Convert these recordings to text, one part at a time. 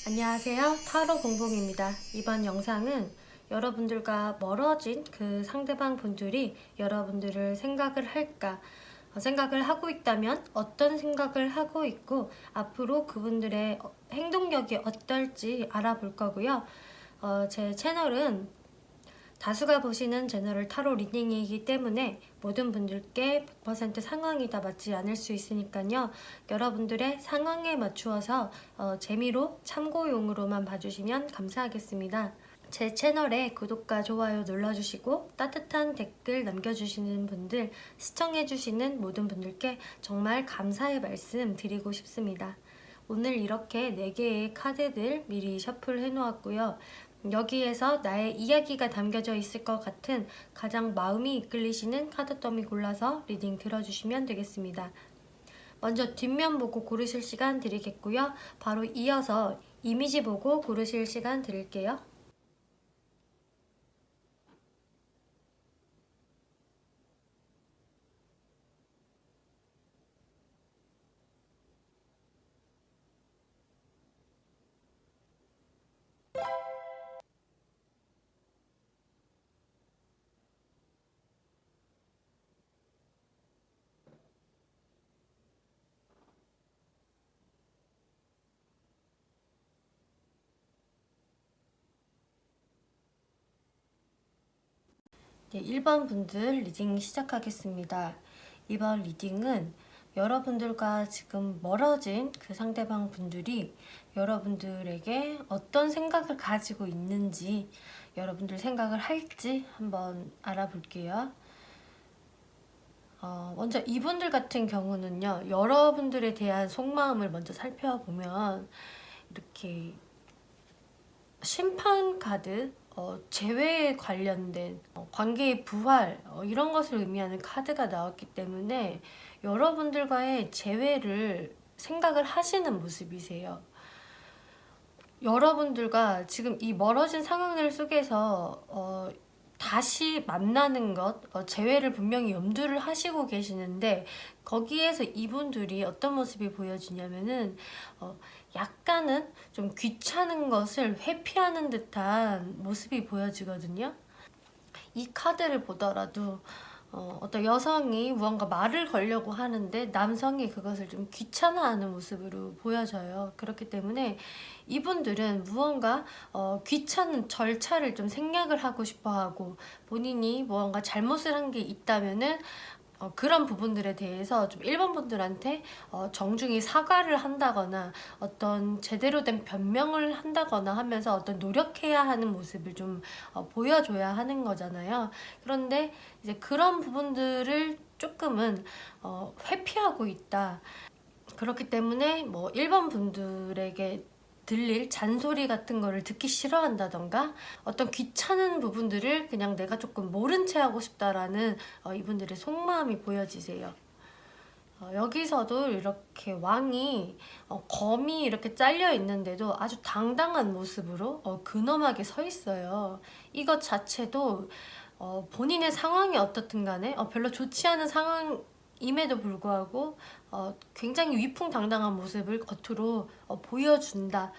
안녕하세요. 타로 공봉입니다. 이번 영상은 여러분들과 멀어진 그 상대방 분들이 여러분들을 생각을 할까, 생각을 하고 있다면 어떤 생각을 하고 있고 앞으로 그분들의 행동력이 어떨지 알아볼 거고요. 제 채널은 다수가 보시는 제너럴 타로 리딩이기 때문에 모든 분들께 100% 상황이 다 맞지 않을 수 있으니까요. 여러분들의 상황에 맞추어서 재미로 참고용으로만 봐주시면 감사하겠습니다. 제 채널에 구독과 좋아요 눌러주시고 따뜻한 댓글 남겨주시는 분들, 시청해주시는 모든 분들께 정말 감사의 말씀 드리고 싶습니다. 오늘 이렇게 4개의 카드들 미리 셔플해 놓았고요. 여기에서 나의 이야기가 담겨져 있을 것 같은 가장 마음이 이끌리시는 카드 더미 골라서 리딩 들어주시면 되겠습니다. 먼저 뒷면 보고 고르실 시간 드리겠고요. 바로 이어서 이미지 보고 고르실 시간 드릴게요. 네, 1번 분들 리딩 시작하겠습니다. 이번 리딩은 여러분들과 지금 멀어진 그 상대방 분들이 여러분들에게 어떤 생각을 가지고 있는지, 여러분들 생각을 할지 한번 알아볼게요. 먼저 이분들 같은 경우는요, 여러분들에 대한 속마음을 먼저 살펴보면 이렇게 심판 카드, 재회에 관련된 관계의 부활, 이런 것을 의미하는 카드가 나왔기 때문에 여러분들과의 재회를 생각을 하시는 모습이세요. 여러분들과 지금 이 멀어진 상황들 속에서 다시 만나는 것, 재회를 분명히 염두를 하시고 계시는데 거기에서 이분들이 어떤 모습이 보여지냐면은 약간은 좀 귀찮은 것을 회피하는 듯한 모습이 보여지거든요. 이 카드를 보더라도 어떤 여성이 무언가 말을 걸려고 하는데 남성이 그것을 좀 귀찮아하는 모습으로 보여져요. 그렇기 때문에 이분들은 무언가 귀찮은 절차를 좀 생략을 하고 싶어 하고, 본인이 무언가 잘못을 한 게 있다면은 그런 부분들에 대해서 좀 1번 분들한테 정중히 사과를 한다거나 어떤 제대로 된 변명을 한다거나 하면서 어떤 노력해야 하는 모습을 좀 보여줘야 하는 거잖아요. 그런데 이제 그런 부분들을 조금은 회피하고 있다. 그렇기 때문에 뭐 1번 분들에게 들릴 잔소리 같은 거를 듣기 싫어한다던가 어떤 귀찮은 부분들을 그냥 내가 조금 모른 채 하고 싶다라는 이분들의 속마음이 보여지세요. 여기서도 이렇게 왕이 검이 이렇게 잘려 있는데도 아주 당당한 모습으로 근엄하게 서 있어요. 이것 자체도 본인의 상황이 어떻든 간에 별로 좋지 않은 상황임에도 불구하고 굉장히 위풍당당한 모습을 겉으로 보여준다.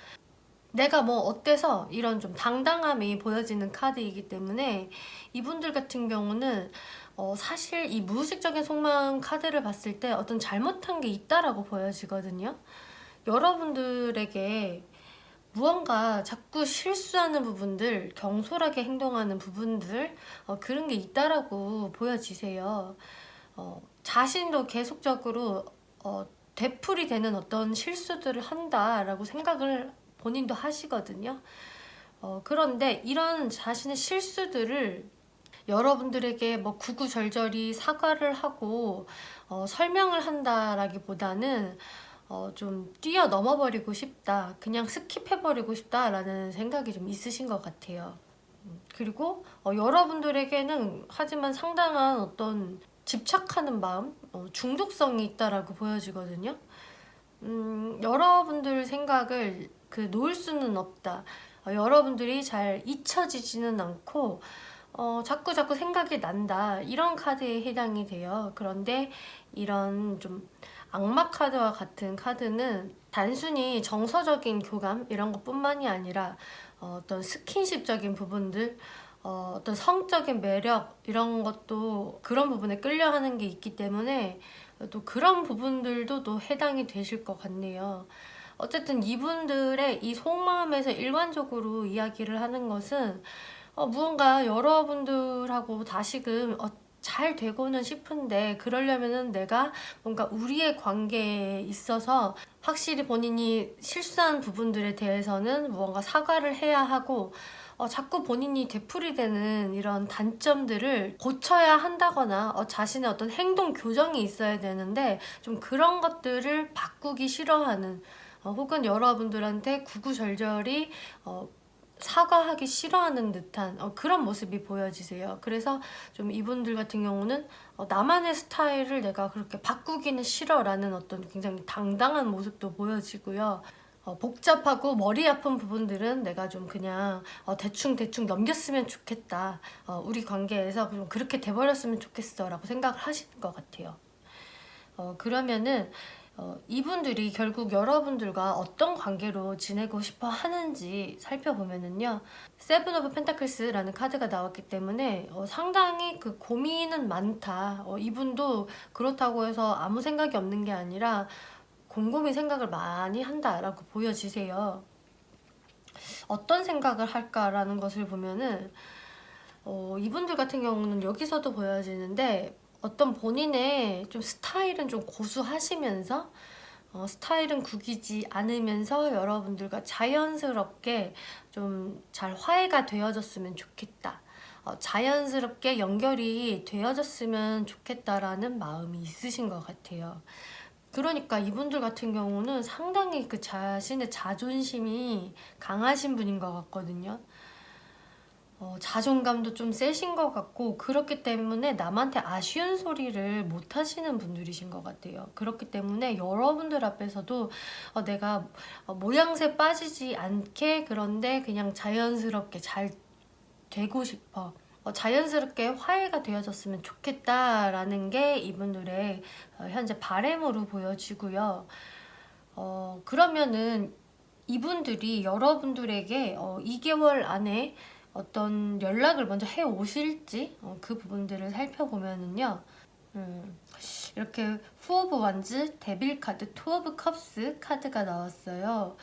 내가 뭐 어때서 이런 좀 당당함이 보여지는 카드이기 때문에 이분들 같은 경우는 사실 이 무의식적인 속마음 카드를 봤을 때 어떤 잘못한 게 있다라고 보여지거든요. 여러분들에게 무언가 자꾸 실수하는 부분들, 경솔하게 행동하는 부분들, 그런 게 있다라고 보여지세요. 자신도 계속적으로 되풀이 되는 어떤 실수들을 한다라고 생각을 본인도 하시거든요. 그런데 이런 자신의 실수들을 여러분들에게 뭐 구구절절히 사과를 하고 설명을 한다라기보다는 좀 뛰어넘어 버리고 싶다, 그냥 스킵해 버리고 싶다라는 생각이 좀 있으신 것 같아요. 그리고 여러분들에게는 하지만 상당한 어떤 집착하는 마음, 중독성이 있다라고 보여지거든요. 여러분들 생각을 놓을 수는 없다. 여러분들이 잘 잊혀지지는 않고 자꾸 생각이 난다, 이런 카드에 해당이 돼요. 그런데 이런 좀 악마 카드와 같은 카드는 단순히 정서적인 교감 이런 것뿐만이 아니라 어떤 스킨십적인 부분들, 어떤 성적인 매력 이런 것도 그런 부분에 끌려하는 게 있기 때문에 또 그런 부분들도 또 해당이 되실 것 같네요. 어쨌든 이분들의 이 속마음에서 일관적으로 이야기를 하는 것은 무언가 여러분들하고 다시금 잘 되고는 싶은데, 그러려면은 내가 뭔가 우리의 관계에 있어서 확실히 본인이 실수한 부분들에 대해서는 무언가 사과를 해야 하고, 자꾸 본인이 되풀이되는 이런 단점들을 고쳐야 한다거나 자신의 어떤 행동 교정이 있어야 되는데, 좀 그런 것들을 바꾸기 싫어하는, 혹은 여러분들한테 구구절절히 사과하기 싫어하는 듯한 그런 모습이 보여지세요. 그래서 좀 이분들 같은 경우는 나만의 스타일을 내가 그렇게 바꾸기는 싫어 라는 어떤 굉장히 당당한 모습도 보여지고요. 복잡하고 머리 아픈 부분들은 내가 좀 그냥 대충 넘겼으면 좋겠다, 우리 관계에서 좀 그렇게 돼버렸으면 좋겠어 라고 생각을 하시는 것 같아요. 그러면은 이분들이 결국 여러분들과 어떤 관계로 지내고 싶어 하는지 살펴보면은요, 세븐 오브 펜타클스라는 카드가 나왔기 때문에 상당히 그 고민은 많다. 이분도 그렇다고 해서 아무 생각이 없는 게 아니라 곰곰이 생각을 많이 한다라고 보여지세요. 어떤 생각을 할까라는 것을 보면은 이분들 같은 경우는 여기서도 보여지는데, 어떤 본인의 좀 스타일은 좀 고수하시면서 스타일은 구기지 않으면서 여러분들과 자연스럽게 좀 잘 화해가 되어졌으면 좋겠다, 자연스럽게 연결이 되어졌으면 좋겠다라는 마음이 있으신 것 같아요. 그러니까 이분들 같은 경우는 상당히 그 자신의 자존심이 강하신 분인 것 같거든요. 자존감도 좀 세신 것 같고, 그렇기 때문에 남한테 아쉬운 소리를 못 하시는 분들이신 것 같아요. 그렇기 때문에 여러분들 앞에서도 내가 모양새 빠지지 않게, 그런데 그냥 자연스럽게 잘 되고 싶어, 자연스럽게 화해가 되어졌으면 좋겠다라는 게 이분들의 현재 바람으로 보여지고요. 그러면은 이분들이 여러분들에게 2개월 안에 어떤 연락을 먼저 해 오실지 그 부분들을 살펴보면은요, 이렇게 푸 오브 완즈, 데빌 카드, 투 오브 컵스 카드가 나왔어요.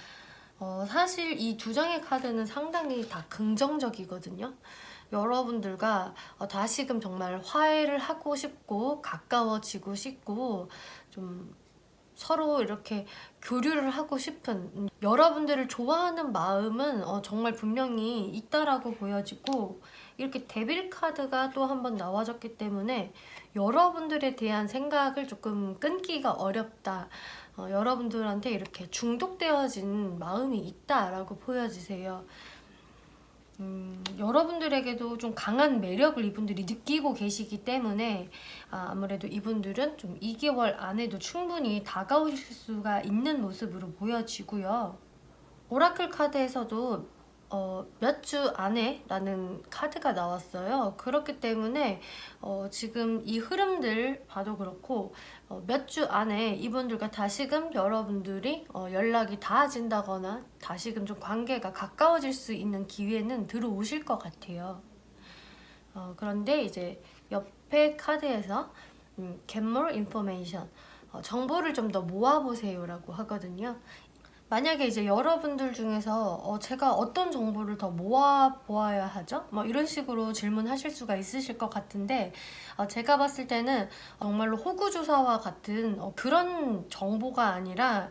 사실 이 두 장의 카드는 상당히 다 긍정적이거든요. 여러분들과 다시금 정말 화해를 하고 싶고 가까워지고 싶고 좀 서로 이렇게 교류를 하고 싶은, 여러분들을 좋아하는 마음은 정말 분명히 있다라고 보여지고, 이렇게 데빌 카드가 또 한 번 나와줬기 때문에 여러분들에 대한 생각을 조금 끊기가 어렵다, 여러분들한테 이렇게 중독되어진 마음이 있다라고 보여지세요. 여러분들에게도 좀 강한 매력을 이분들이 느끼고 계시기 때문에 아무래도 이분들은 좀 2개월 안에도 충분히 다가오실 수가 있는 모습으로 보여지고요. 오라클 카드에서도 몇 주 안에 라는 카드가 나왔어요. 그렇기 때문에 지금 이 흐름들 봐도 그렇고 몇 주 안에 이분들과 다시금 여러분들이 연락이 닿아진다거나 다시금 좀 관계가 가까워질 수 있는 기회는 들어오실 것 같아요. 그런데 이제 옆에 카드에서 get more information, 정보를 좀 더 모아보세요 라고 하거든요. 만약에 이제 여러분들 중에서 제가 어떤 정보를 더 모아 보아야 하죠? 뭐 이런 식으로 질문하실 수가 있으실 것 같은데, 제가 봤을 때는 정말로 호구조사와 같은 그런 정보가 아니라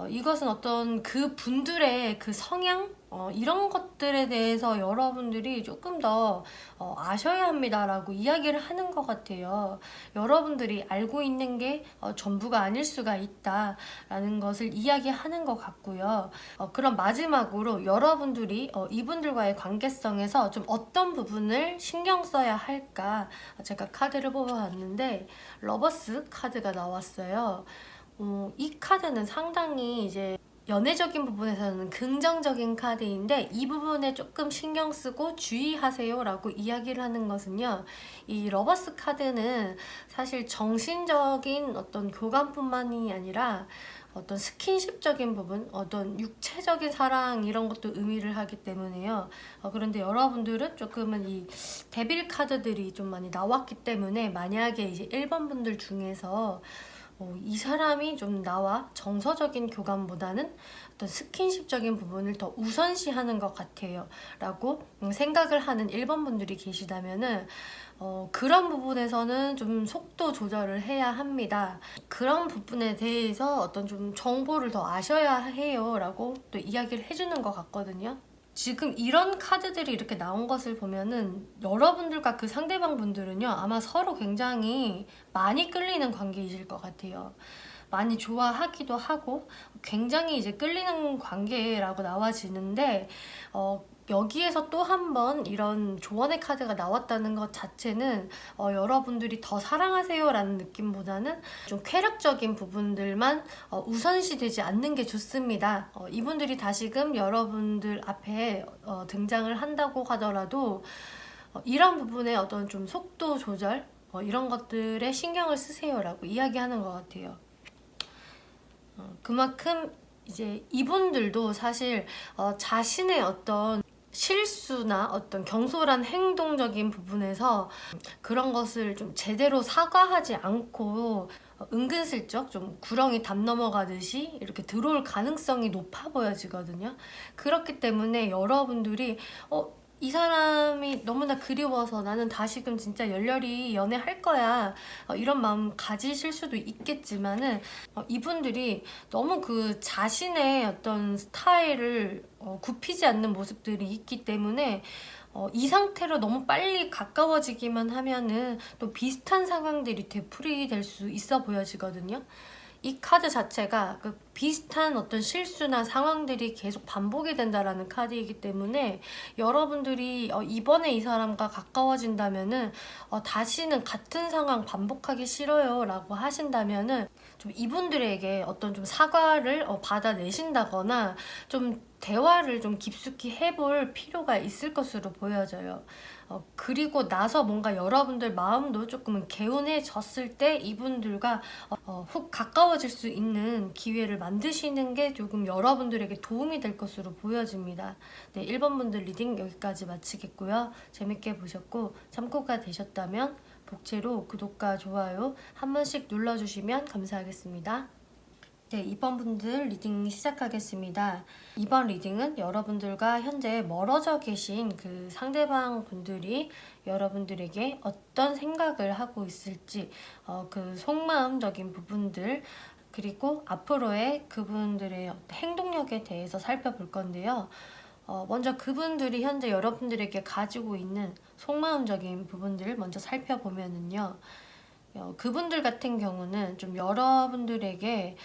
이것은 어떤 그 분들의 그 성향, 이런 것들에 대해서 여러분들이 조금 더 아셔야 합니다라고 이야기를 하는 것 같아요. 여러분들이 알고 있는 게 전부가 아닐 수가 있다라는 것을 이야기하는 것 같고요. 그럼 마지막으로 여러분들이 이분들과의 관계성에서 좀 어떤 부분을 신경 써야 할까, 제가 카드를 뽑아봤는데 러버스 카드가 나왔어요. 이 카드는 상당히 이제 연애적인 부분에서는 긍정적인 카드인데 이 부분에 조금 신경 쓰고 주의하세요 라고 이야기를 하는 것은요, 이 러버스 카드는 사실 정신적인 어떤 교감뿐만이 아니라 어떤 스킨십적인 부분, 어떤 육체적인 사랑 이런 것도 의미를 하기 때문에요. 그런데 여러분들은 조금은 이 데빌 카드들이 좀 많이 나왔기 때문에 만약에 이제 1번 분들 중에서 이 사람이 좀 나와 정서적인 교감보다는 어떤 스킨십적인 부분을 더 우선시하는 것 같아요 라고 생각을 하는 1번 분들이 계시다면은 그런 부분에서는 좀 속도 조절을 해야 합니다. 그런 부분에 대해서 어떤 좀 정보를 더 아셔야 해요 라고 또 이야기를 해주는 것 같거든요. 지금 이런 카드들이 이렇게 나온 것을 보면은 여러분들과 그 상대방 분들은요, 아마 서로 굉장히 많이 끌리는 관계이실 것 같아요. 많이 좋아하기도 하고 굉장히 이제 끌리는 관계라고 나와지는데, 여기에서 또 한 번 이런 조언의 카드가 나왔다는 것 자체는 여러분들이 더 사랑하세요 라는 느낌보다는 좀 쾌락적인 부분들만 우선시 되지 않는 게 좋습니다. 이분들이 다시금 여러분들 앞에 등장을 한다고 하더라도 이런 부분에 어떤 좀 속도 조절 이런 것들에 신경을 쓰세요 라고 이야기하는 것 같아요. 그만큼 이제 이분들도 사실 자신의 어떤 실수나 어떤 경솔한 행동적인 부분에서 그런 것을 좀 제대로 사과하지 않고 은근슬쩍 좀 구렁이 담 넘어가듯이 이렇게 들어올 가능성이 높아 보여지거든요. 그렇기 때문에 여러분들이 이 사람이 너무나 그리워서 나는 다시금 진짜 열렬히 연애할 거야 이런 마음 가지실 수도 있겠지만은 이분들이 너무 그 자신의 어떤 스타일을 굽히지 않는 모습들이 있기 때문에 이 상태로 너무 빨리 가까워지기만 하면은 또 비슷한 상황들이 되풀이될 수 있어 보여지거든요. 이 카드 자체가 그 비슷한 어떤 실수나 상황들이 계속 반복이 된다라는 카드이기 때문에 여러분들이 이번에 이 사람과 가까워진다면은 다시는 같은 상황 반복하기 싫어요 라고 하신다면은 좀 이분들에게 어떤 좀 사과를 받아내신다거나 좀 대화를 좀 깊숙이 해볼 필요가 있을 것으로 보여져요. 그리고 나서 뭔가 여러분들 마음도 조금은 개운해졌을 때 이분들과 훅 가까워질 수 있는 기회를 만드시는 게 조금 여러분들에게 도움이 될 것으로 보여집니다. 네, 1번 분들 리딩 여기까지 마치겠고요. 재밌게 보셨고 참고가 되셨다면 복채로 구독과 좋아요 한 번씩 눌러주시면 감사하겠습니다. 네, 2번 분들 리딩 시작하겠습니다. 이번 리딩은 여러분들과 현재 멀어져 계신 그 상대방 분들이 여러분들에게 어떤 생각을 하고 있을지, 그 속마음적인 부분들, 그리고 앞으로의 그분들의 행동력에 대해서 살펴볼 건데요. 먼저 그분들이 현재 여러분들에게 가지고 있는 속마음적인 부분들 먼저 살펴보면은요. 그분들 같은 경우는 좀 여러분들에게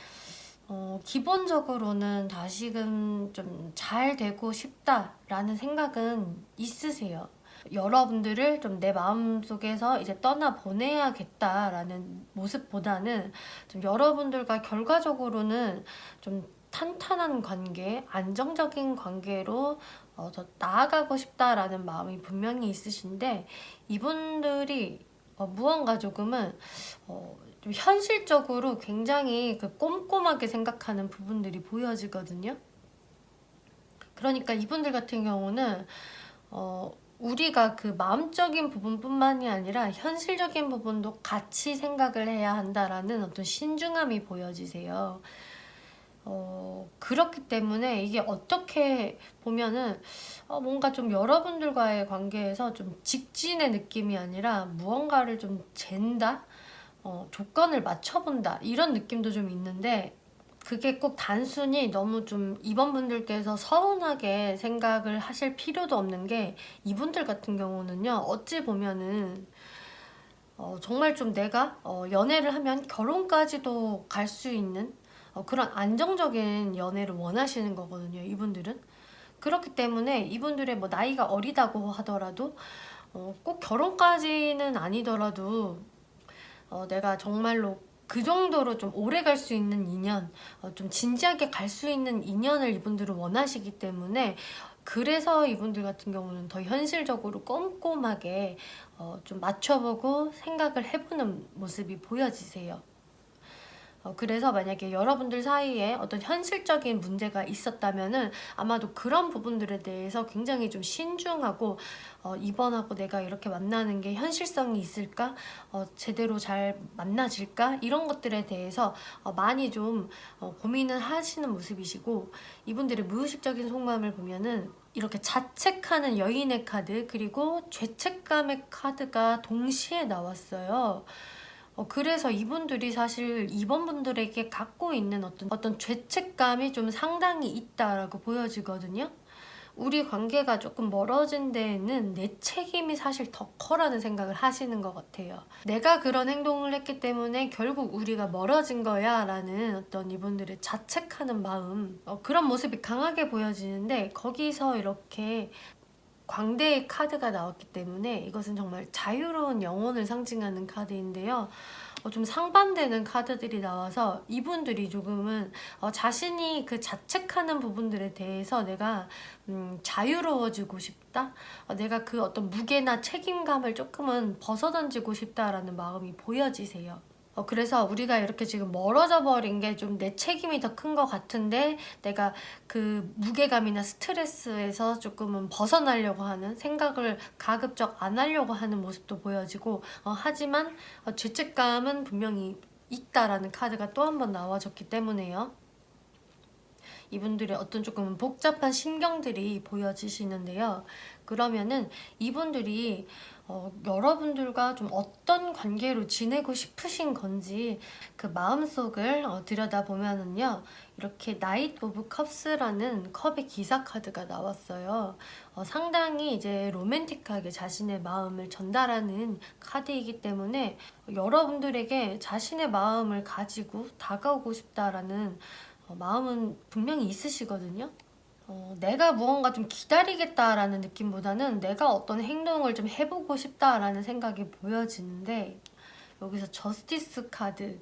기본적으로는 다시금 좀 잘 되고 싶다라는 생각은 있으세요. 여러분들을 좀 내 마음속에서 이제 떠나 보내야겠다라는 모습보다는 좀 여러분들과 결과적으로는 좀 탄탄한 관계, 안정적인 관계로 더 나아가고 싶다라는 마음이 분명히 있으신데, 이분들이 무언가 조금은 좀 현실적으로 굉장히 그 꼼꼼하게 생각하는 부분들이 보여지거든요. 그러니까 이분들 같은 경우는 우리가 그 마음적인 부분뿐만이 아니라 현실적인 부분도 같이 생각을 해야 한다라는 어떤 신중함이 보여지세요. 그렇기 때문에 이게 어떻게 보면은 뭔가 좀 여러분들과의 관계에서 좀 직진의 느낌이 아니라 무언가를 좀 잰다? 조건을 맞춰본다 이런 느낌도 좀 있는데, 그게 꼭 단순히 너무 좀 이번 분들께서 서운하게 생각을 하실 필요도 없는 게, 이분들 같은 경우는요 어찌 보면은 정말 좀 내가 연애를 하면 결혼까지도 갈 수 있는 그런 안정적인 연애를 원하시는 거거든요, 이분들은. 그렇기 때문에 이분들의 뭐 나이가 어리다고 하더라도 꼭 결혼까지는 아니더라도 내가 정말로 그 정도로 좀 오래 갈 수 있는 인연, 좀 진지하게 갈 수 있는 인연을 이분들은 원하시기 때문에, 그래서 이분들 같은 경우는 더 현실적으로 꼼꼼하게 좀 맞춰보고 생각을 해보는 모습이 보여지세요. 그래서 만약에 여러분들 사이에 어떤 현실적인 문제가 있었다면은 아마도 그런 부분들에 대해서 굉장히 좀 신중하고, 이번하고 내가 이렇게 만나는 게 현실성이 있을까? 제대로 잘 만나질까? 이런 것들에 대해서 많이 좀 고민을 하시는 모습이시고, 이분들의 무의식적인 속마음을 보면은 이렇게 자책하는 여인의 카드, 그리고 죄책감의 카드가 동시에 나왔어요. 그래서 이분들이 사실 이번 분들에게 갖고 있는 어떤 죄책감이 좀 상당히 있다라고 보여지거든요. 우리 관계가 조금 멀어진 데에는 내 책임이 사실 더 커라는 생각을 하시는 것 같아요. 내가 그런 행동을 했기 때문에 결국 우리가 멀어진 거야 라는 어떤 이분들의 자책하는 마음, 그런 모습이 강하게 보여지는데, 거기서 이렇게 광대의 카드가 나왔기 때문에 이것은 정말 자유로운 영혼을 상징하는 카드인데요. 좀 상반되는 카드들이 나와서 이분들이 조금은 자신이 그 자책하는 부분들에 대해서 내가 자유로워지고 싶다, 내가 그 어떤 무게나 책임감을 조금은 벗어던지고 싶다라는 마음이 보여지세요. 그래서 우리가 이렇게 지금 멀어져 버린 게 좀 내 책임이 더 큰 것 같은데, 내가 그 무게감이나 스트레스에서 조금은 벗어나려고 하는 생각을 가급적 안 하려고 하는 모습도 보여지고, 하지만 죄책감은 분명히 있다라는 카드가 또 한 번 나와줬기 때문에요. 이분들의 어떤 조금 복잡한 신경들이 보여지시는데요. 그러면은 이분들이 여러분들과 좀 어떤 관계로 지내고 싶으신 건지 그 마음속을 들여다보면은요, 이렇게 나이트 오브 컵스라는 컵의 기사 카드가 나왔어요. 상당히 이제 로맨틱하게 자신의 마음을 전달하는 카드이기 때문에 여러분들에게 자신의 마음을 가지고 다가오고 싶다라는 마음은 분명히 있으시거든요. 내가 무언가 좀 기다리겠다라는 느낌보다는 내가 어떤 행동을 좀 해보고 싶다라는 생각이 보여지는데, 여기서 저스티스 카드.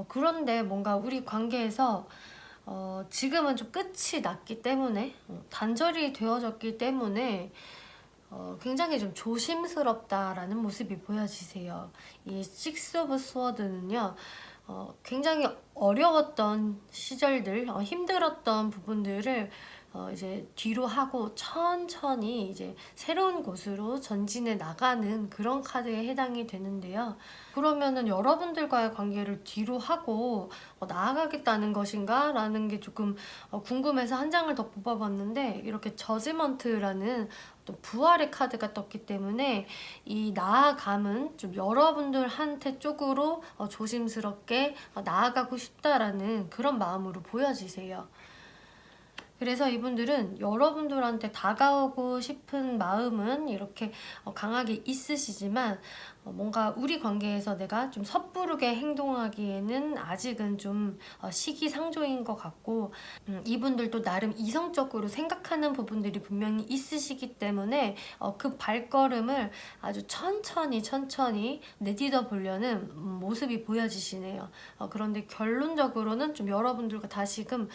그런데 뭔가 우리 관계에서 지금은 좀 끝이 났기 때문에, 단절이 되어졌기 때문에 굉장히 좀 조심스럽다라는 모습이 보여지세요. 이 식스 오브 스워드는요, 굉장히 어려웠던 시절들, 힘들었던 부분들을 이제 뒤로 하고 천천히 이제 새로운 곳으로 전진해 나가는 그런 카드에 해당이 되는데요. 그러면은 여러분들과의 관계를 뒤로 하고 나아가겠다는 것인가? 라는 게 조금 궁금해서 한 장을 더 뽑아봤는데, 이렇게 저지먼트라는 또 부활의 카드가 떴기 때문에 이 나아감은 좀 여러분들한테 쪽으로 조심스럽게 나아가고 싶다라는 그런 마음으로 보여지세요. 그래서 이분들은 여러분들한테 다가오고 싶은 마음은 이렇게 강하게 있으시지만, 뭔가 우리 관계에서 내가 좀 섣부르게 행동하기에는 아직은 좀 시기상조인 것 같고, 이분들도 나름 이성적으로 생각하는 부분들이 분명히 있으시기 때문에 그 발걸음을 아주 천천히 내딛어 보려는 모습이 보여지시네요. 그런데 결론적으로는 좀 여러분들과 다시금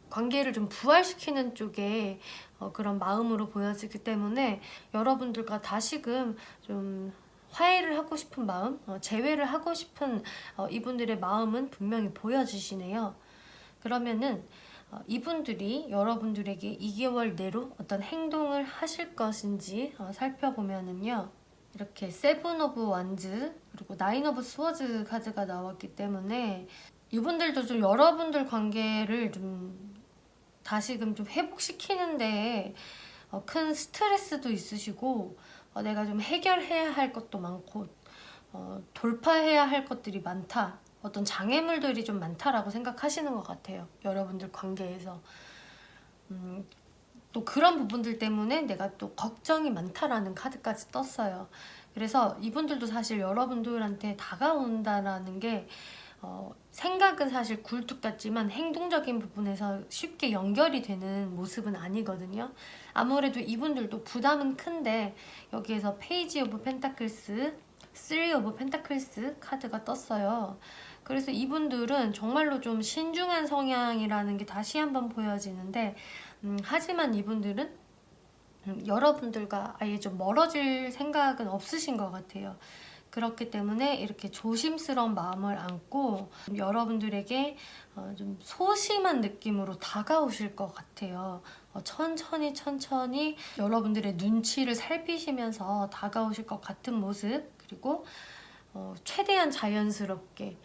관계를 좀 부활시키는 쪽에 그런 마음으로 보여지기 때문에, 여러분들과 다시금 좀 화해를 하고 싶은 마음, 재회를 하고 싶은 이분들의 마음은 분명히 보여지시네요. 그러면은 이분들이 여러분들에게 2개월 내로 어떤 행동을 하실 것인지 살펴보면은요, 이렇게 세븐 오브 완즈 그리고 나인 오브 스워즈 카드가 나왔기 때문에 이분들도 좀 여러분들 관계를 좀 다시금 좀 회복시키는데 큰 스트레스도 있으시고, 내가 좀 해결해야 할 것도 많고 돌파해야 할 것들이 많다, 어떤 장애물들이 좀 많다라고 생각하시는 것 같아요. 여러분들 관계에서 또 그런 부분들 때문에 내가 또 걱정이 많다라는 카드까지 떴어요. 그래서 이분들도 사실 여러분들한테 다가온다라는 게 생각은 사실 굴뚝 같지만 행동적인 부분에서 쉽게 연결이 되는 모습은 아니거든요. 아무래도 이분들도 부담은 큰데, 여기에서 페이지 오브 펜타클스, Three of Pentacles 카드가 떴어요. 그래서 이분들은 정말로 좀 신중한 성향이라는 게 다시 한번 보여지는데 하지만 이분들은 여러분들과 아예 좀 멀어질 생각은 없으신 것 같아요. 그렇기 때문에 이렇게 조심스러운 마음을 안고 여러분들에게 좀 소심한 느낌으로 다가오실 것 같아요. 천천히 여러분들의 눈치를 살피시면서 다가오실 것 같은 모습, 그리고 최대한 자연스럽게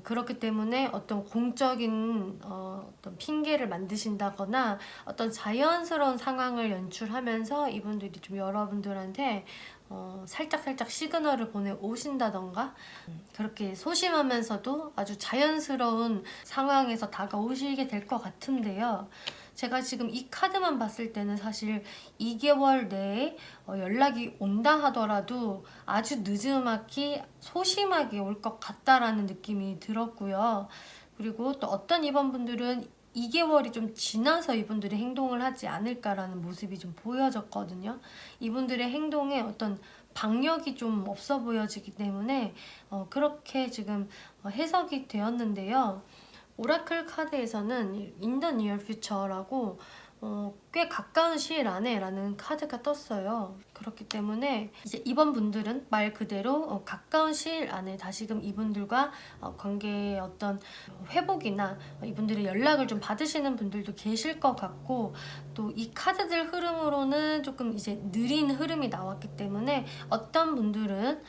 그렇기 때문에 어떤 공적인 어떤 핑계를 만드신다거나 어떤 자연스러운 상황을 연출하면서 이분들이 좀 여러분들한테 살짝 시그널을 보내 오신다던가 그렇게 소심하면서도 아주 자연스러운 상황에서 다가오시게 될 것 같은데요. 제가 지금 이 카드만 봤을 때는 사실 2개월 내에 연락이 온다 하더라도 아주 느지막이 소심하게 올 것 같다라는 느낌이 들었고요. 그리고 또 어떤 이번분들은 2개월이 좀 지나서 이분들이 행동을 하지 않을까라는 모습이 좀 보여졌거든요. 이분들의 행동에 어떤 박력이 좀 없어 보여지기 때문에 그렇게 지금 해석이 되었는데요. 오라클 카드에서는 In the near future라고 꽤 가까운 시일 안에 라는 카드가 떴어요. 그렇기 때문에 이제 이번 분들은 말 그대로 가까운 시일 안에 다시금 이분들과 관계의 어떤 회복이나 이분들의 연락을 좀 받으시는 분들도 계실 것 같고, 또 이 카드들 흐름으로는 조금 이제 느린 흐름이 나왔기 때문에 어떤 분들은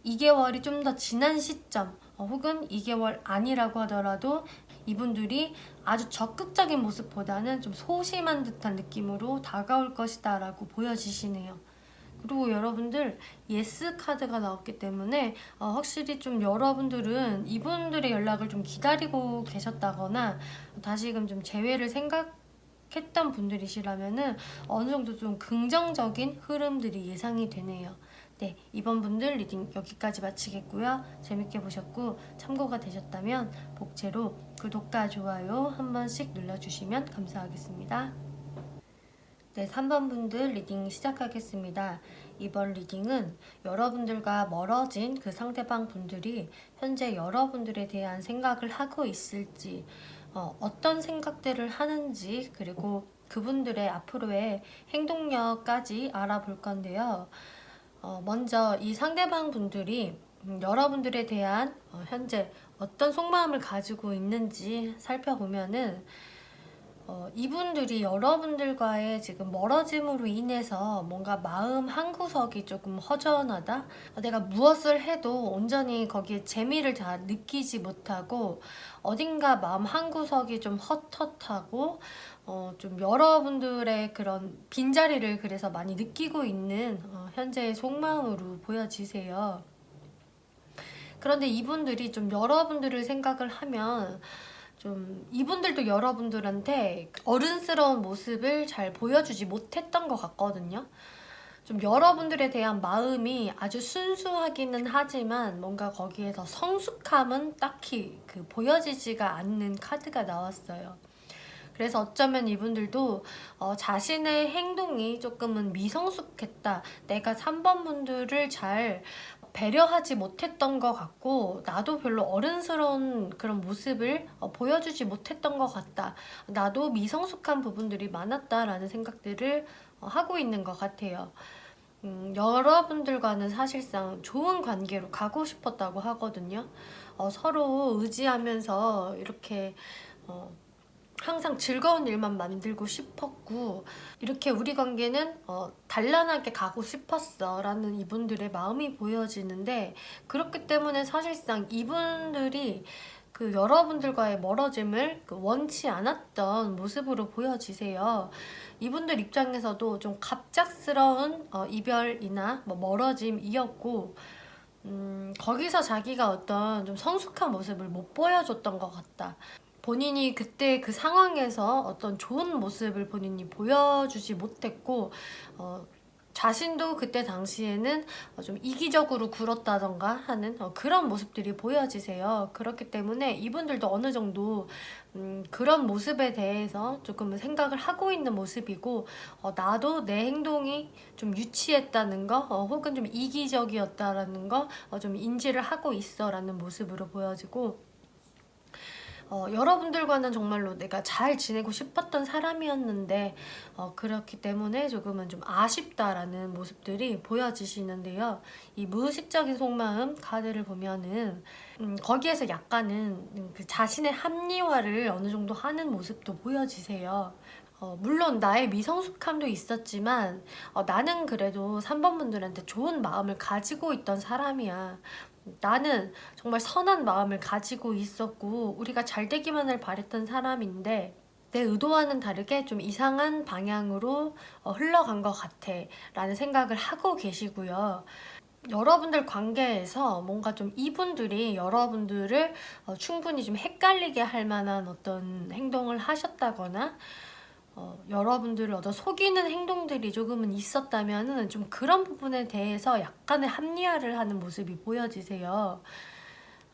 2개월이 좀 더 지난 시점 혹은 2개월 아니라고 하더라도 이분들이 아주 적극적인 모습보다는 좀 소심한 듯한 느낌으로 다가올 것이다 라고 보여지시네요. 그리고 여러분들 예스 카드가 나왔기 때문에 확실히 좀 여러분들은 이분들의 연락을 좀 기다리고 계셨다거나 다시금 좀 재회를 생각했던 분들이시라면은 어느 정도 좀 긍정적인 흐름들이 예상이 되네요. 네, 이번 분들 리딩 여기까지 마치겠고요. 재밌게 보셨고 참고가 되셨다면 복채로 구독과 좋아요 한 번씩 눌러주시면 감사하겠습니다. 네, 3번 분들 리딩 시작하겠습니다. 이번 리딩은 여러분들과 멀어진 그 상대방 분들이 현재 여러분들에 대한 생각을 하고 있을지, 어떤 생각들을 하는지, 그리고 그분들의 앞으로의 행동력까지 알아볼 건데요. 먼저 이 상대방 분들이 여러분들에 대한 현재 어떤 속마음을 가지고 있는지 살펴보면은 이분들이 여러분들과의 지금 멀어짐으로 인해서 뭔가 마음 한구석이 조금 허전하다? 내가 무엇을 해도 온전히 거기에 재미를 다 느끼지 못하고 어딘가 마음 한구석이 좀 헛헛하고 좀 여러분들의 그런 빈자리를 그래서 많이 느끼고 있는 현재의 속마음으로 보여지세요. 그런데 이분들이 좀 여러분들을 생각을 하면 좀 이분들도 여러분들한테 어른스러운 모습을 잘 보여주지 못했던 것 같거든요. 좀 여러분들에 대한 마음이 아주 순수하기는 하지만 뭔가 거기에서 성숙함은 딱히 보여지지가 않는 카드가 나왔어요. 그래서 어쩌면 이분들도 자신의 행동이 조금은 미성숙했다. 내가 3번 분들을 잘 배려하지 못했던 것 같고 나도 별로 어른스러운 그런 모습을 보여주지 못했던 것 같다. 나도 미성숙한 부분들이 많았다라는 생각들을 하고 있는 것 같아요. 여러분들과는 사실상 좋은 관계로 가고 싶었다고 하거든요. 서로 의지하면서 이렇게 항상 즐거운 일만 만들고 싶었고 이렇게 우리 관계는 단란하게 가고 싶었어 라는 이분들의 마음이 보여지는데, 그렇기 때문에 사실상 이분들이 여러분들과의 멀어짐을 원치 않았던 모습으로 보여지세요. 이분들 입장에서도 좀 갑작스러운 이별이나 멀어짐이었고 거기서 자기가 어떤 좀 성숙한 모습을 못 보여줬던 것 같다. 본인이 그때 그 상황에서 어떤 좋은 모습을 본인이 보여주지 못했고 자신도 그때 당시에는 좀 이기적으로 굴었다던가 하는 그런 모습들이 보여지세요. 그렇기 때문에 이분들도 어느 정도 그런 모습에 대해서 조금 생각을 하고 있는 모습이고, 나도 내 행동이 좀 유치했다는 거, 혹은 좀 이기적이었다라는 거 좀 인지를 하고 있어 라는 모습으로 보여지고, 여러분들과는 정말로 내가 잘 지내고 싶었던 사람이었는데 그렇기 때문에 조금은 좀 아쉽다라는 모습들이 보여지시는데요. 이 무의식적인 속마음 카드를 보면은 거기에서 약간은 그 자신의 합리화를 어느 정도 하는 모습도 보여지세요. 물론 나의 미성숙함도 있었지만 나는 그래도 3번 분들한테 좋은 마음을 가지고 있던 사람이야. 나는 정말 선한 마음을 가지고 있었고 우리가 잘 되기만을 바랬던 사람인데 내 의도와는 다르게 좀 이상한 방향으로 흘러간 것 같아 라는 생각을 하고 계시고요. 여러분들 관계에서 뭔가 좀 이분들이 여러분들을 충분히 좀 헷갈리게 할 만한 어떤 행동을 하셨다거나 여러분들을 속이는 행동들이 조금은 있었다면은 좀 그런 부분에 대해서 약간의 합리화를 하는 모습이 보여지세요.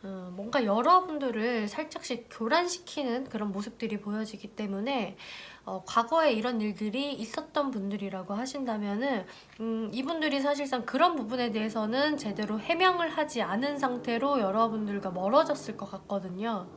뭔가 여러분들을 살짝씩 교란시키는 그런 모습들이 보여지기 때문에 과거에 이런 일들이 있었던 분들이라고 하신다면은 이분들이 사실상 그런 부분에 대해서는 제대로 해명을 하지 않은 상태로 여러분들과 멀어졌을 것 같거든요.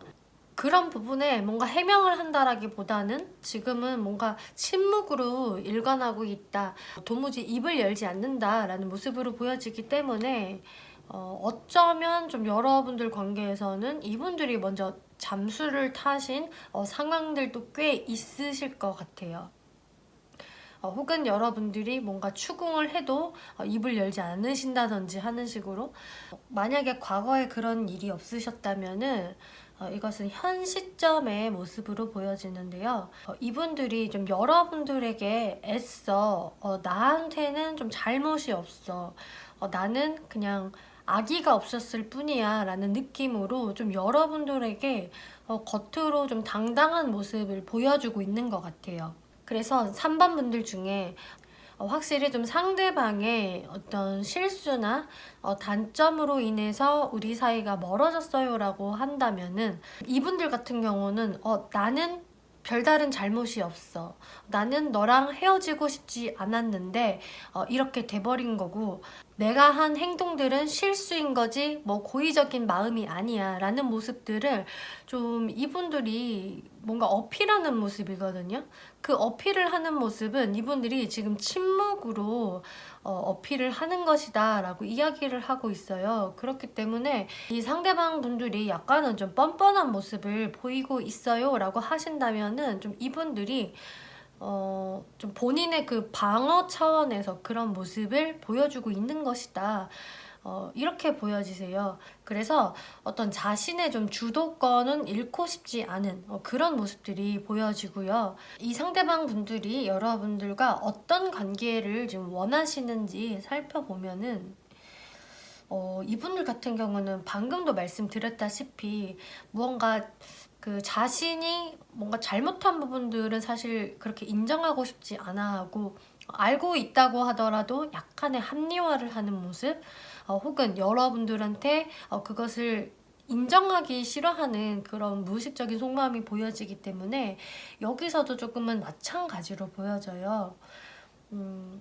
그런 부분에 뭔가 해명을 한다라기보다는 지금은 뭔가 침묵으로 일관하고 있다. 도무지 입을 열지 않는다라는 모습으로 보여지기 때문에 어쩌면 좀 여러분들 관계에서는 이분들이 먼저 잠수를 타신 상황들도 꽤 있으실 것 같아요. 혹은 여러분들이 뭔가 추궁을 해도 입을 열지 않으신다든지 하는 식으로 만약에 과거에 그런 일이 없으셨다면은 이것은 현 시점의 모습으로 보여지는데요. 이분들이 좀 여러분들에게 애써 나한테는 좀 잘못이 없어. 나는 그냥 악의가 없었을 뿐이야 라는 느낌으로 좀 여러분들에게 겉으로 좀 당당한 모습을 보여주고 있는 것 같아요. 그래서 3번 분들 중에 확실히 좀 상대방의 어떤 실수나 단점으로 인해서 우리 사이가 멀어졌어요 라고 한다면은 이분들 같은 경우는 나는 별다른 잘못이 없어. 나는 너랑 헤어지고 싶지 않았는데 이렇게 돼버린 거고 내가 한 행동들은 실수인 거지 뭐 고의적인 마음이 아니야 라는 모습들을 좀 이분들이 뭔가 어필하는 모습이거든요. 그 어필을 하는 모습은 이분들이 지금 침묵으로 어필을 하는 것이다 라고 이야기를 하고 있어요. 그렇기 때문에 이 상대방 분들이 약간은 좀 뻔뻔한 모습을 보이고 있어요 라고 하신다면은 좀 이분들이 좀 본인의 그 방어 차원에서 그런 모습을 보여주고 있는 것이다. 이렇게 보여지세요. 그래서 어떤 자신의 좀 주도권은 잃고 싶지 않은 그런 모습들이 보여지고요. 이 상대방 분들이 여러분들과 어떤 관계를 좀 원하시는지 살펴보면은 이분들 같은 경우는 방금도 말씀드렸다시피 무언가 그 자신이 뭔가 잘못한 부분들은 사실 그렇게 인정하고 싶지 않아 하고 알고 있다고 하더라도 약간의 합리화를 하는 모습 혹은 여러분들한테 그것을 인정하기 싫어하는 그런 무의식적인 속마음이 보여지기 때문에 여기서도 조금은 마찬가지로 보여져요.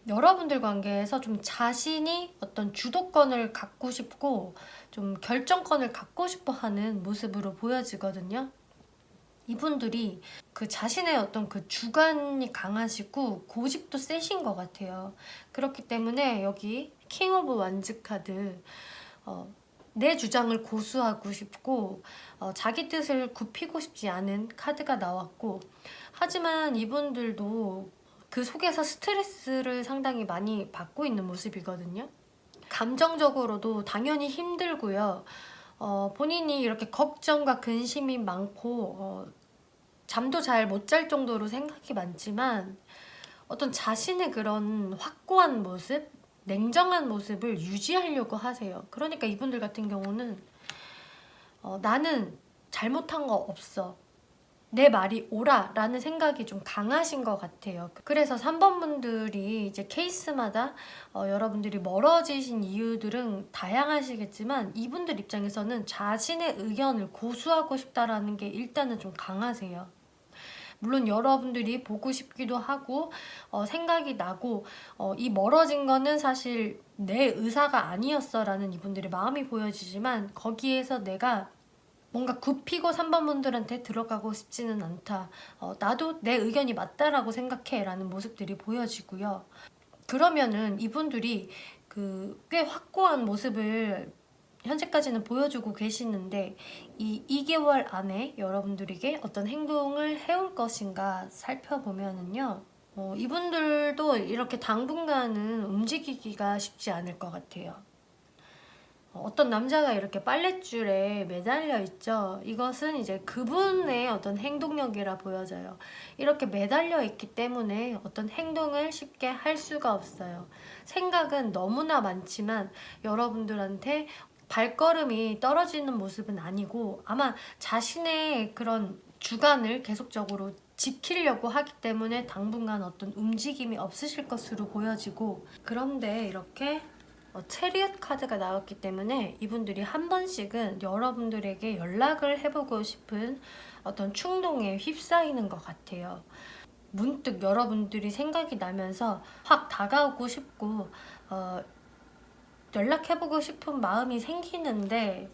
여러분들 관계에서 좀 자신이 어떤 주도권을 갖고 싶고 좀 결정권을 갖고 싶어 하는 모습으로 보여지거든요. 이분들이 그 자신의 어떤 그 주관이 강하시고 고집도 세신 것 같아요. 그렇기 때문에 여기 킹 오브 완즈 카드 내 주장을 고수하고 싶고 자기 뜻을 굽히고 싶지 않은 카드가 나왔고 하지만 이분들도 그 속에서 스트레스를 상당히 많이 받고 있는 모습이거든요. 감정적으로도 당연히 힘들고요. 본인이 이렇게 걱정과 근심이 많고 잠도 잘 못 잘 정도로 생각이 많지만 어떤 자신의 그런 확고한 모습, 냉정한 모습을 유지하려고 하세요. 그러니까 이분들 같은 경우는 나는 잘못한 거 없어. 내 말이 옳아 라는 생각이 좀 강하신 것 같아요. 그래서 3번 분들이 이제 케이스마다 여러분들이 멀어지신 이유들은 다양하시겠지만 이분들 입장에서는 자신의 의견을 고수하고 싶다라는 게 일단은 좀 강하세요. 물론 여러분들이 보고 싶기도 하고 생각이 나고 이 멀어진 거는 사실 내 의사가 아니었어 라는 이분들의 마음이 보여지지만 거기에서 내가 뭔가 굽히고 3번 분들한테 들어가고 싶지는 않다. 나도 내 의견이 맞다라고 생각해 라는 모습들이 보여지고요. 그러면은 이분들이 꽤 확고한 모습을 현재까지는 보여주고 계시는데 이 2개월 안에 여러분들에게 어떤 행동을 해올 것인가 살펴보면은요. 이분들도 이렇게 당분간은 움직이기가 쉽지 않을 것 같아요. 어떤 남자가 이렇게 빨랫줄에 매달려 있죠. 이것은 이제 그분의 어떤 행동력이라 보여져요. 이렇게 매달려 있기 때문에 어떤 행동을 쉽게 할 수가 없어요. 생각은 너무나 많지만 여러분들한테 발걸음이 떨어지는 모습은 아니고 아마 자신의 그런 주관을 계속적으로 지키려고 하기 때문에 당분간 어떤 움직임이 없으실 것으로 보여지고, 그런데 이렇게 체리엇 카드가 나왔기 때문에 이분들이 한 번씩은 여러분들에게 연락을 해보고 싶은 어떤 충동에 휩싸이는 것 같아요. 문득 여러분들이 생각이 나면서 확 다가오고 싶고 연락해보고 싶은 마음이 생기는데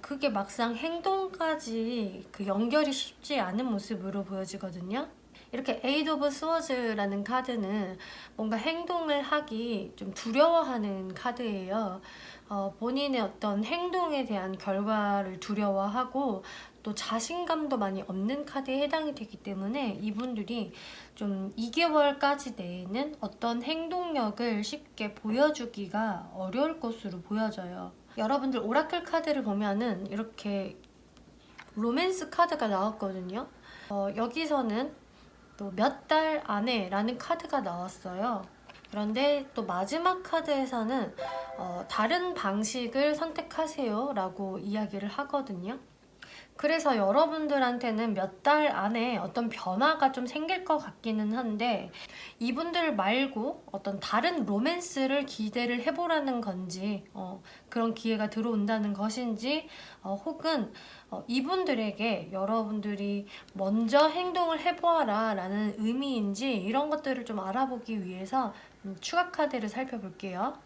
그게 막상 행동까지 연결이 쉽지 않은 모습으로 보여지거든요. 이렇게 에이드 오브 스워즈라는 카드는 뭔가 행동을 하기 좀 두려워하는 카드예요. 본인의 어떤 행동에 대한 결과를 두려워하고 또 자신감도 많이 없는 카드에 해당이 되기 때문에 이분들이 좀 2개월까지 내에는 어떤 행동력을 쉽게 보여주기가 어려울 것으로 보여져요. 여러분들 오라클 카드를 보면은 이렇게 로맨스 카드가 나왔거든요. 여기서는 또 몇 달 안에 라는 카드가 나왔어요. 그런데 또 마지막 카드에서는 다른 방식을 선택하세요 라고 이야기를 하거든요. 그래서 여러분들한테는 몇 달 안에 어떤 변화가 좀 생길 것 같기는 한데 이분들 말고 어떤 다른 로맨스를 기대를 해보라는 건지 그런 기회가 들어온다는 것인지 혹은 이분들에게 여러분들이 먼저 행동을 해보아라 라는 의미인지 이런 것들을 좀 알아보기 위해서 추가 카드를 살펴볼게요.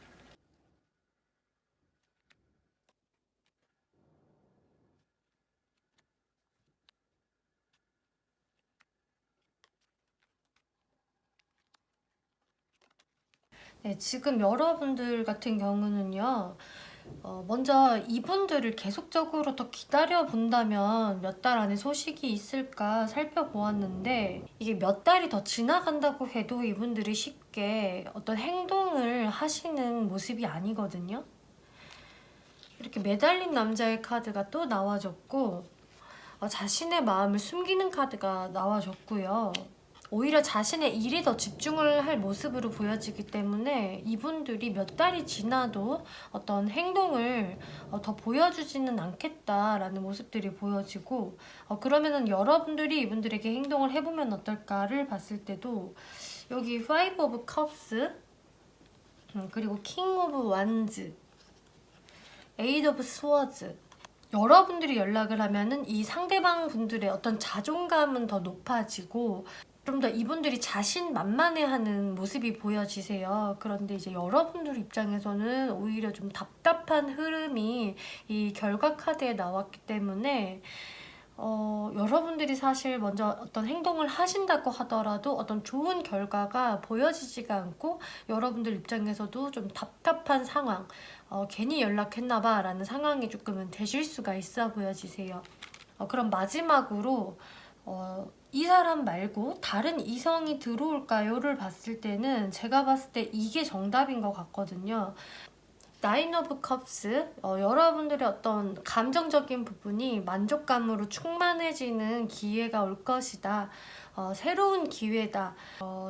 네, 지금 여러분들 같은 경우는요, 먼저 이분들을 계속적으로 더 기다려 본다면 몇 달 안에 소식이 있을까 살펴보았는데 이게 몇 달이 더 지나간다고 해도 이분들이 쉽게 어떤 행동을 하시는 모습이 아니거든요. 이렇게 매달린 남자의 카드가 또 나와줬고 자신의 마음을 숨기는 카드가 나와줬고요. 오히려 자신의 일에 더 집중을 할 모습으로 보여지기 때문에 이분들이 몇 달이 지나도 어떤 행동을 더 보여주지는 않겠다라는 모습들이 보여지고 그러면은 여러분들이 이분들에게 행동을 해보면 어떨까를 봤을 때도 여기 Five of Cups 그리고 King of Wands, Eight of Swords, 여러분들이 연락을 하면은 이 상대방 분들의 어떤 자존감은 더 높아지고 좀 더 이분들이 자신만만해하는 모습이 보여지세요. 그런데 이제 여러분들 입장에서는 오히려 좀 답답한 흐름이 이 결과 카드에 나왔기 때문에 여러분들이 사실 먼저 어떤 행동을 하신다고 하더라도 어떤 좋은 결과가 보여지지가 않고 여러분들 입장에서도 좀 답답한 상황, 괜히 연락했나봐 라는 상황이 조금은 되실 수가 있어 보여지세요. 그럼 마지막으로 이 사람 말고 다른 이성이 들어올까요?를 봤을 때는 제가 봤을 때 이게 정답인 것 같거든요. 나인 오브 컵스, 여러분들의 어떤 감정적인 부분이 만족감으로 충만해지는 기회가 올 것이다. 새로운 기회다.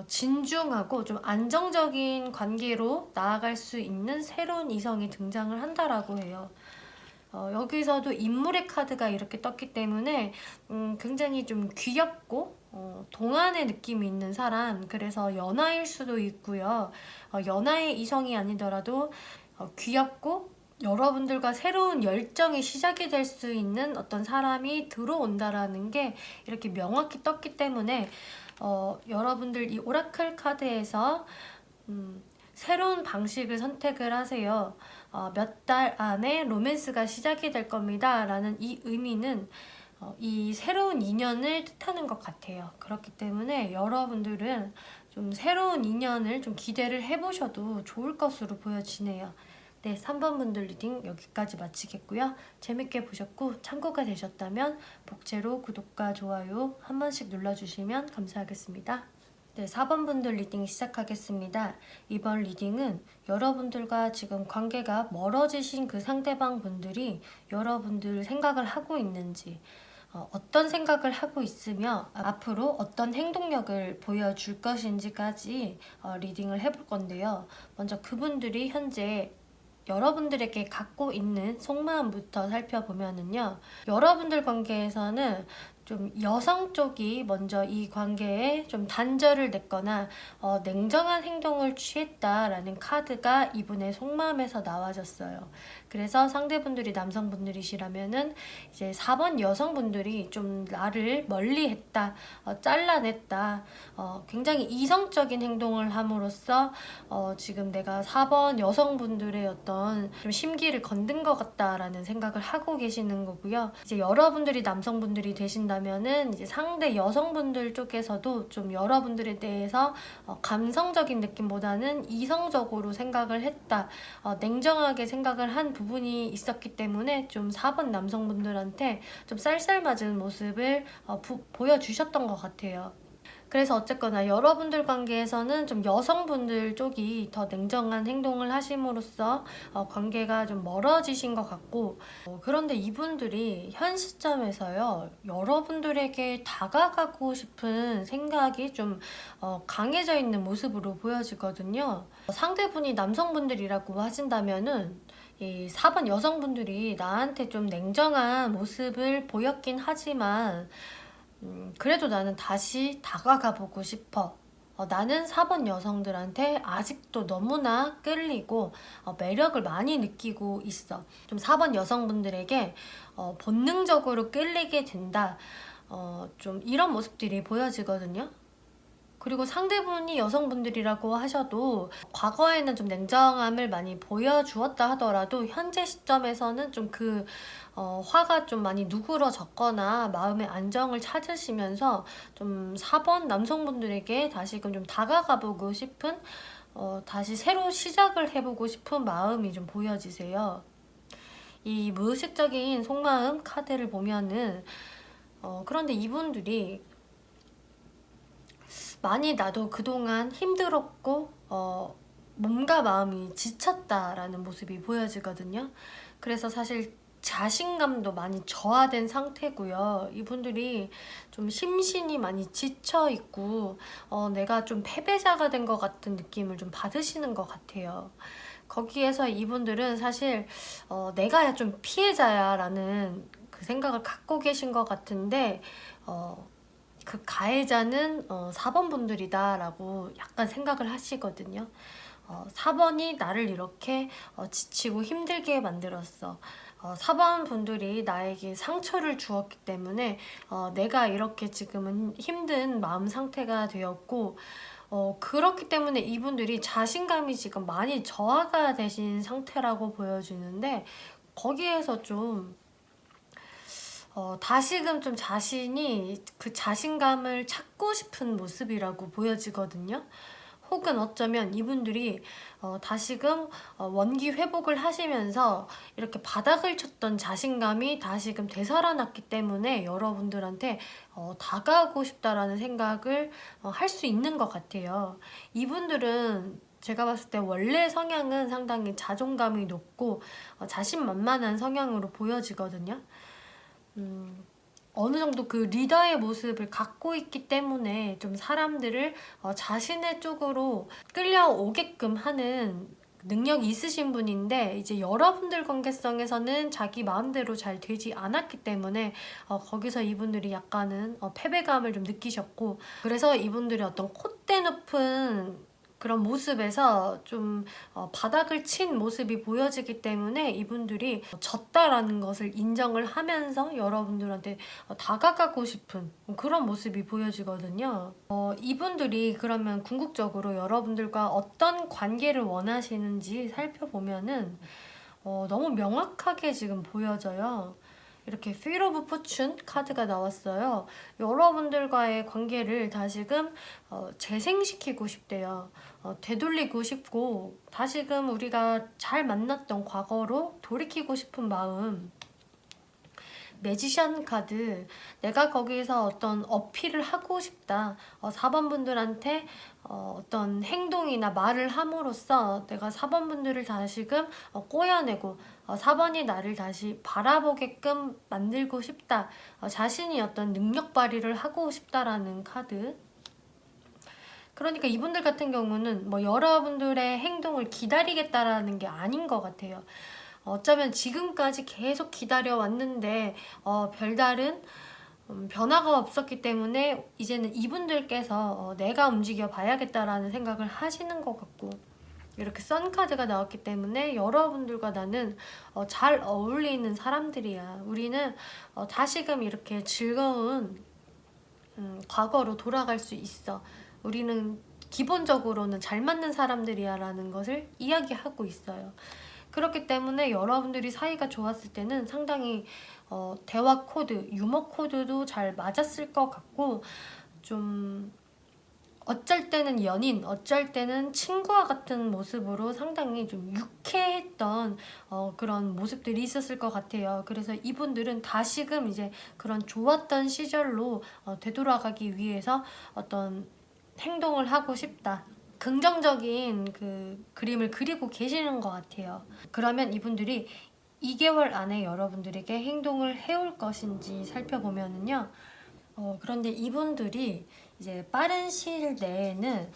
진중하고 좀 안정적인 관계로 나아갈 수 있는 새로운 이성이 등장을 한다라고 해요. 여기서도 인물의 카드가 이렇게 떴기 때문에 굉장히 좀 귀엽고 동안의 느낌이 있는 사람, 그래서 연하일 수도 있고요. 연하의 이성이 아니더라도 귀엽고 여러분들과 새로운 열정이 시작이 될 수 있는 어떤 사람이 들어온다라는 게 이렇게 명확히 떴기 때문에 여러분들 이 오라클 카드에서 새로운 방식을 선택을 하세요. 몇 달 안에 로맨스가 시작이 될 겁니다 라는 이 의미는 이 새로운 인연을 뜻하는 것 같아요. 그렇기 때문에 여러분들은 좀 새로운 인연을 좀 기대를 해보셔도 좋을 것으로 보여지네요. 네, 3번 분들 리딩 여기까지 마치겠고요. 재밌게 보셨고 참고가 되셨다면 복제로 구독과 좋아요 한 번씩 눌러주시면 감사하겠습니다. 네, 4번 분들 리딩 시작하겠습니다. 이번 리딩은 여러분들과 지금 관계가 멀어지신 그 상대방 분들이 여러분들 생각을 하고 있는지, 어떤 생각을 하고 있으며 앞으로 어떤 행동력을 보여줄 것인지까지 리딩을 해볼 건데요. 먼저 그분들이 현재 여러분들에게 갖고 있는 속마음부터 살펴보면은요, 여러분들 관계에서는 좀 여성 쪽이 먼저 이 관계에 좀 단절을 냈거나 냉정한 행동을 취했다라는 카드가 이분의 속마음에서 나와졌어요. 그래서 상대분들이 남성분들이시라면은 이제 4번 여성분들이 좀 나를 멀리했다, 잘라냈다, 굉장히 이성적인 행동을 함으로써 지금 내가 4번 여성분들의 어떤 좀 심기를 건든 것 같다라는 생각을 하고 계시는 거고요. 이제 여러분들이 남성분들이 되신다면은 이제 상대 여성분들 쪽에서도 좀 여러분들에 대해서 감성적인 느낌보다는 이성적으로 생각을 했다, 냉정하게 생각을 한 부분이 있었기 때문에 좀 4번 남성분들한테 좀 쌀쌀맞은 모습을 보여주셨던 것 같아요. 그래서 어쨌거나 여러분들 관계에서는 좀 여성분들 쪽이 더 냉정한 행동을 하심으로써 관계가 좀 멀어지신 것 같고, 그런데 이분들이 현 시점에서요, 여러분들에게 다가가고 싶은 생각이 좀 강해져 있는 모습으로 보여지거든요. 상대분이 남성분들이라고 하신다면은 이 4번 여성분들이 나한테 좀 냉정한 모습을 보였긴 하지만 그래도 나는 다시 다가가 보고 싶어. 나는 4번 여성들한테 아직도 너무나 끌리고 매력을 많이 느끼고 있어. 좀 4번 여성분들에게 본능적으로 끌리게 된다. 좀 이런 모습들이 보여지거든요. 그리고 상대분이 여성분들이라고 하셔도 과거에는 좀 냉정함을 많이 보여주었다 하더라도 현재 시점에서는 좀 그 화가 좀 많이 누그러졌거나 마음의 안정을 찾으시면서 좀 4번 남성분들에게 다시금 좀 다가가보고 싶은, 다시 새로 시작을 해보고 싶은 마음이 좀 보여지세요. 이 무의식적인 속마음 카드를 보면은 그런데 이분들이 많이 나도 그동안 힘들었고 몸과 마음이 지쳤다라는 모습이 보여지거든요. 그래서 사실 자신감도 많이 저하된 상태고요. 이분들이 좀 심신이 많이 지쳐있고 내가 좀 패배자가 된 것 같은 느낌을 좀 받으시는 것 같아요. 거기에서 이분들은 사실 내가 좀 피해자야 라는 그 생각을 갖고 계신 것 같은데 그 가해자는 4번 분들이다 라고 약간 생각을 하시거든요. 4번이 나를 이렇게 지치고 힘들게 만들었어. 4번 분들이 나에게 상처를 주었기 때문에 내가 이렇게 지금은 힘든 마음 상태가 되었고, 그렇기 때문에 이분들이 자신감이 지금 많이 저하가 되신 상태라고 보여지는데, 거기에서 좀 다시금 좀 자신이 그 자신감을 찾고 싶은 모습이라고 보여지거든요. 혹은 어쩌면 이분들이 다시금 원기 회복을 하시면서 이렇게 바닥을 쳤던 자신감이 다시금 되살아났기 때문에 여러분들한테 다가가고 싶다라는 생각을 할 수 있는 것 같아요. 이분들은 제가 봤을 때 원래 성향은 상당히 자존감이 높고 자신만만한 성향으로 보여지거든요. 어느 정도 그 리더의 모습을 갖고 있기 때문에 좀 사람들을 자신의 쪽으로 끌려오게끔 하는 능력이 있으신 분인데 이제 여러분들 관계성에서는 자기 마음대로 잘 되지 않았기 때문에 거기서 이분들이 약간은 패배감을 좀 느끼셨고, 그래서 이분들이 어떤 콧대 높은 그런 모습에서 좀 바닥을 친 모습이 보여지기 때문에 이분들이 졌다라는 것을 인정을 하면서 여러분들한테 다가가고 싶은 그런 모습이 보여지거든요. 이분들이 그러면 궁극적으로 여러분들과 어떤 관계를 원하시는지 살펴보면은 너무 명확하게 지금 보여져요. 이렇게 Wheel of Fortune 카드가 나왔어요. 여러분들과의 관계를 다시금 재생시키고 싶대요. 되돌리고 싶고 다시금 우리가 잘 만났던 과거로 돌이키고 싶은 마음. 매지션 카드, 내가 거기서 어떤 어필을 하고 싶다. 4번 분들한테 어떤 행동이나 말을 함으로써 내가 4번 분들을 다시금 꼬여내고 4번이 나를 다시 바라보게끔 만들고 싶다. 자신이 어떤 능력 발휘를 하고 싶다라는 카드. 그러니까 이분들 같은 경우는 뭐 여러분들의 행동을 기다리겠다라는 게 아닌 것 같아요. 어쩌면 지금까지 계속 기다려왔는데 별다른 변화가 없었기 때문에 이제는 이분들께서 내가 움직여 봐야겠다라는 생각을 하시는 것 같고, 이렇게 선카드가 나왔기 때문에 여러분들과 나는 잘 어울리는 사람들이야. 우리는 다시금 이렇게 즐거운 과거로 돌아갈 수 있어. 우리는 기본적으로는 잘 맞는 사람들이야 라는 것을 이야기하고 있어요. 그렇기 때문에 여러분들이 사이가 좋았을 때는 상당히 대화 코드, 유머 코드도 잘 맞았을 것 같고, 좀 어쩔 때는 연인, 어쩔 때는 친구와 같은 모습으로 상당히 좀 유쾌했던 그런 모습들이 있었을 것 같아요. 그래서 이분들은 다시금 이제 그런 좋았던 시절로 되돌아가기 위해서 어떤 행동을 하고 싶다. 긍정적인 그 그림을 그리고 계시는 것 같아요. 그러면 이분들이 2개월 안에 여러분들에게 행동을 해올 것인지 살펴보면은요. 그런데 이분들이 이제 빠른 시일 내에는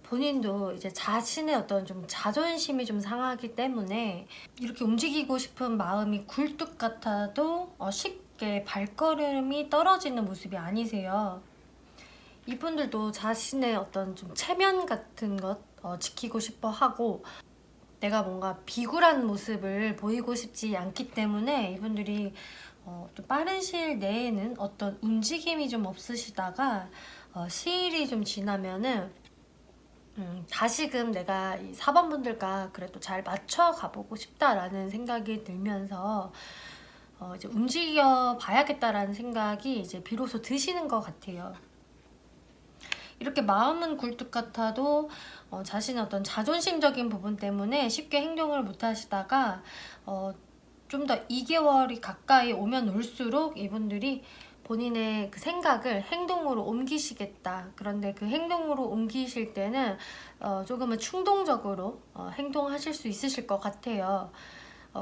본인도 이제 자신의 어떤 좀 자존심이 좀 상하기 때문에 이렇게 움직이고 싶은 마음이 굴뚝 같아도 쉽게 발걸음이 떨어지는 모습이 아니세요. 이분들도 자신의 어떤 좀 체면 같은 것 지키고 싶어 하고, 내가 뭔가 비굴한 모습을 보이고 싶지 않기 때문에 이분들이 좀 빠른 시일 내에는 어떤 움직임이 좀 없으시다가 시일이 좀 지나면은 다시금 내가 이 4번 분들과 그래도 잘 맞춰 가보고 싶다라는 생각이 들면서 이제 움직여 봐야겠다라는 생각이 이제 비로소 드시는 것 같아요. 이렇게 마음은 굴뚝 같아도 자신의 어떤 자존심적인 부분 때문에 쉽게 행동을 못 하시다가 좀 더 2개월이 가까이 오면 올수록 이분들이 본인의 그 생각을 행동으로 옮기시겠다. 그런데 그 행동으로 옮기실 때는 조금은 충동적으로 행동하실 수 있으실 것 같아요.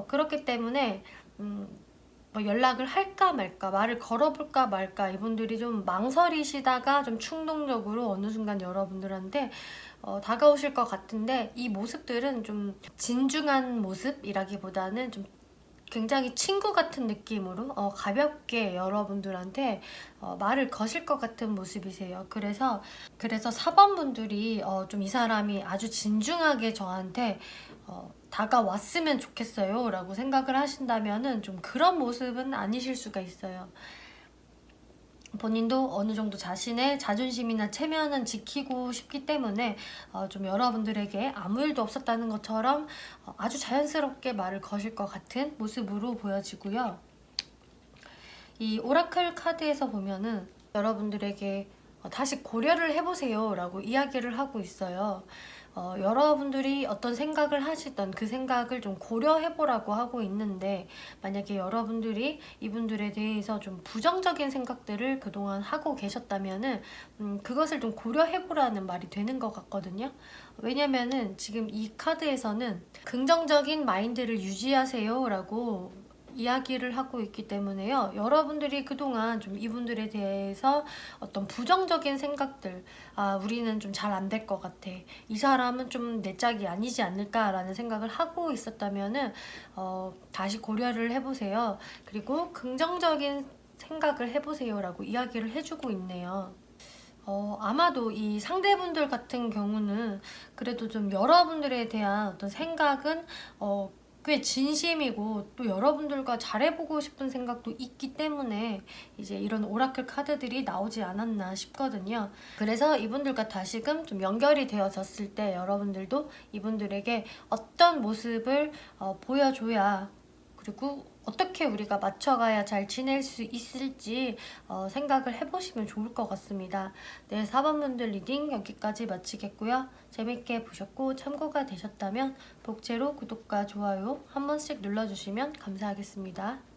그렇기 때문에 뭐 연락을 할까 말까, 말을 걸어볼까 말까, 이분들이 좀 망설이시다가 좀 충동적으로 어느 순간 여러분들한테 다가오실 것 같은데, 이 모습들은 좀 진중한 모습이라기보다는 좀 굉장히 친구 같은 느낌으로 가볍게 여러분들한테 말을 거실 것 같은 모습이세요. 그래서 4번 분들이 좀 이 사람이 아주 진중하게 저한테 다가왔으면 좋겠어요 라고 생각을 하신다면은 좀 그런 모습은 아니실 수가 있어요. 본인도 어느 정도 자신의 자존심이나 체면은 지키고 싶기 때문에 좀 여러분들에게 아무 일도 없었다는 것처럼 아주 자연스럽게 말을 거실 것 같은 모습으로 보여지고요. 이 오라클 카드에서 보면은 여러분들에게 다시 고려를 해보세요 라고 이야기를 하고 있어요. 여러분들이 어떤 생각을 하시던 그 생각을 좀 고려해보라고 하고 있는데, 만약에 여러분들이 이분들에 대해서 좀 부정적인 생각들을 그동안 하고 계셨다면은 그것을 좀 고려해보라는 말이 되는 것 같거든요. 왜냐면은 지금 이 카드에서는 긍정적인 마인드를 유지하세요 라고 이야기를 하고 있기 때문에요. 여러분들이 그동안 좀 이분들에 대해서 어떤 부정적인 생각들, 우리는 좀 잘 안 될 것 같아, 이 사람은 좀 내 짝이 아니지 않을까라는 생각을 하고 있었다면은 다시 고려를 해보세요. 그리고 긍정적인 생각을 해보세요라고 이야기를 해주고 있네요. 아마도 이 상대분들 같은 경우는 그래도 좀 여러분들에 대한 어떤 생각은 꽤 진심이고, 또 여러분들과 잘해보고 싶은 생각도 있기 때문에 이제 이런 오라클 카드들이 나오지 않았나 싶거든요. 그래서 이분들과 다시금 좀 연결이 되어졌을 때 여러분들도 이분들에게 어떤 모습을 보여줘야, 그리고 어떻게 우리가 맞춰가야 잘 지낼 수 있을지 생각을 해보시면 좋을 것 같습니다. 네, 4번 분들 리딩 여기까지 마치겠고요. 재밌게 보셨고 참고가 되셨다면 복제로 구독과 좋아요 한 번씩 눌러주시면 감사하겠습니다.